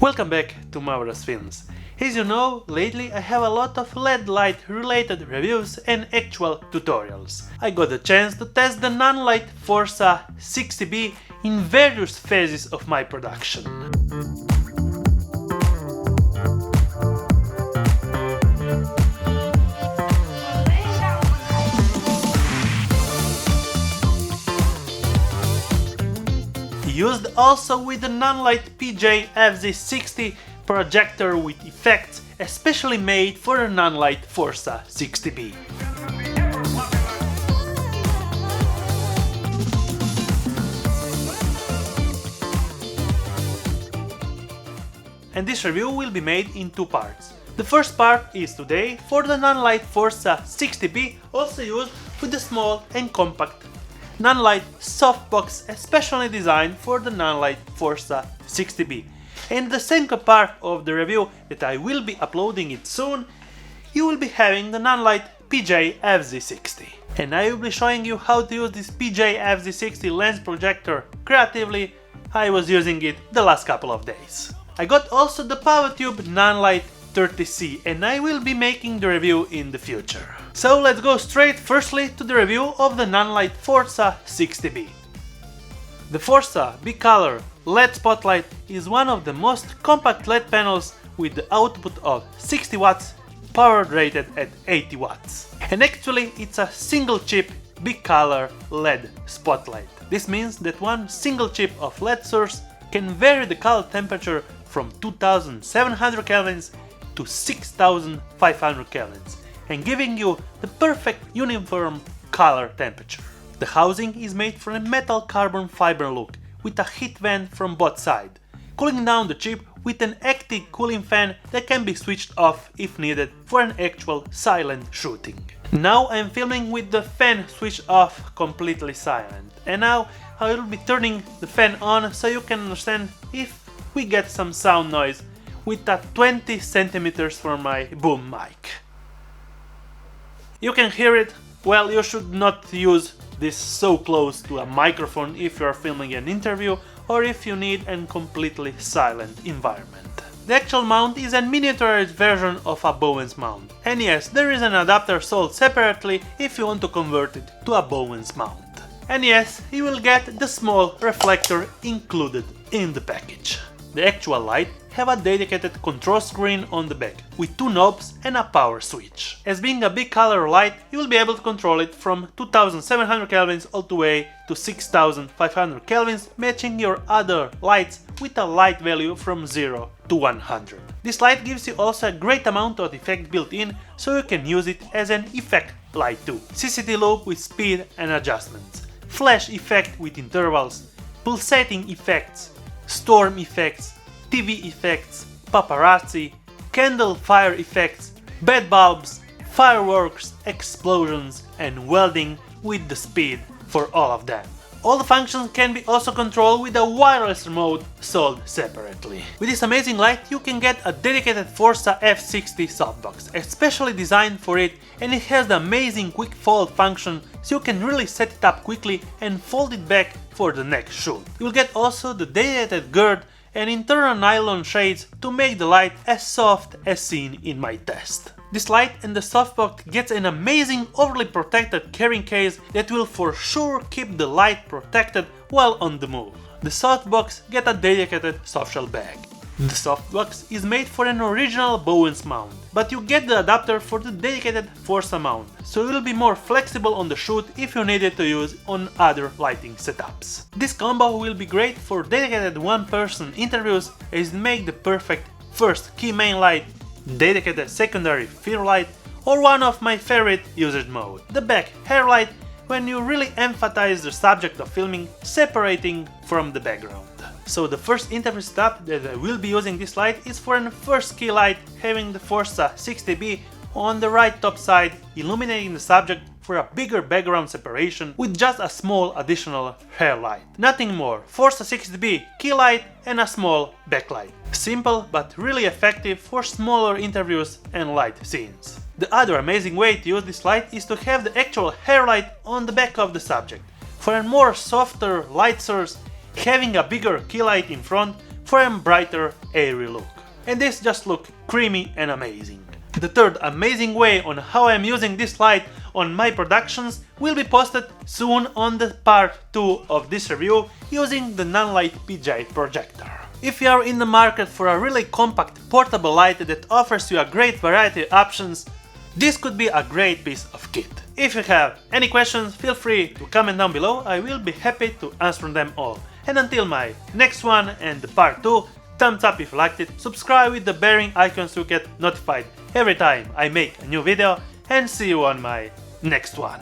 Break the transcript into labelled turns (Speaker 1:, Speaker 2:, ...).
Speaker 1: Welcome back to MAURO'S films. As you know, lately I have a lot of LED light related reviews and actual tutorials. I got the chance to test the NANLITE FORZA 60B in various phases of my production. Used also with the NANLITE FZ60 projector with effects especially made for the NANLITE FORZA 60B. And this review will be made in two parts. The first part is today for the NANLITE FORZA 60B, also used with the small and compact NANLITE softbox especially designed for the NANLITE FORZA 60B. And the second part of the review that I will be uploading it soon, you will be having the NANLITE FZ60. And I will be showing you how to use this FZ60 lens projector creatively. I was using it the last couple of days. I got also the PowerTube NANLITE 30C and I will be making the review in the future. So let's go straight firstly to the review of the NANLITE FORZA 60B. The FORZA B-Color LED spotlight is one of the most compact LED panels with the output of 60 watts, power rated at 80 watts. And actually it's a single chip B-Color LED spotlight. This means that one single chip of LED source can vary the color temperature from 2700 kelvins to 6500 kelvins and giving you the perfect uniform color temperature. The housing is made from a metal carbon fiber look with a heat vent from both sides, cooling down the chip with an active cooling fan that can be switched off if needed for an actual silent shooting. Now I'm filming with the fan switched off completely silent, and now I will be turning the fan on so you can understand if we get some sound noise with a 20 centimeters from my boom mic. You can hear it. Well, you should not use this so close to a microphone if you are filming an interview or if you need a completely silent environment. The actual mount is a miniaturized version of a Bowen's mount. And yes, there is an adapter sold separately if you want to convert it to a Bowen's mount. And yes, you will get the small reflector included in the package. The actual light have a dedicated control screen on the back with two knobs and a power switch. As being a B-Color light, you will be able to control it from 2700 kelvins all the way to 6500 kelvins, matching your other lights with a light value from 0 to 100. This light gives you also a great amount of effect built in, so you can use it as an effect light too. CCT loop with speed and adjustments, flash effect with intervals, pulsating effects, storm effects, TV effects, paparazzi, candle fire effects, bed bulbs, fireworks, explosions and welding with the speed for all of them. All the functions can be also controlled with a wireless remote sold separately. With this amazing light you can get a dedicated FORZA F60 softbox, especially designed for it, and it has the amazing quick fold function so you can really set it up quickly and fold it back for the next shoot. You will get also the dedicated girth and internal nylon shades to make the light as soft as seen in my test. This light and the softbox gets an amazing overly protected carrying case that will for sure keep the light protected while on the move. The softbox get a dedicated softshell bag. The softbox is made for an original Bowen's mount, but you get the adapter for the dedicated FORZA mount, so it will be more flexible on the shoot if you need it to use on other lighting setups. This combo will be great for dedicated one-person interviews as it makes the perfect first key main light, dedicated secondary fill light, or one of my favorite usage mode, the back hair light, when you really emphasize the subject of filming separating from the background. So the first interview setup that I will be using this light is for an first key light having the FORZA 60B on the right top side, illuminating the subject for a bigger background separation with just a small additional hair light. Nothing more, FORZA 60B key light and a small backlight. Simple but really effective for smaller interviews and light scenes. The other amazing way to use this light is to have the actual hair light on the back of the subject. For a more softer light source, having a bigger key light in front for a brighter, airy look. And this just looks creamy and amazing. The third amazing way on how I'm using this light on my productions will be posted soon on the part 2 of this review using the NANLITE PGA projector. If you are in the market for a really compact portable light that offers you a great variety of options, this could be a great piece of kit. If you have any questions, feel free to comment down below, I will be happy to answer them all. And until my next one and the part 2, thumbs up if you liked it, subscribe with the bearing icon so you get notified every time I make a new video, and see you on my next one.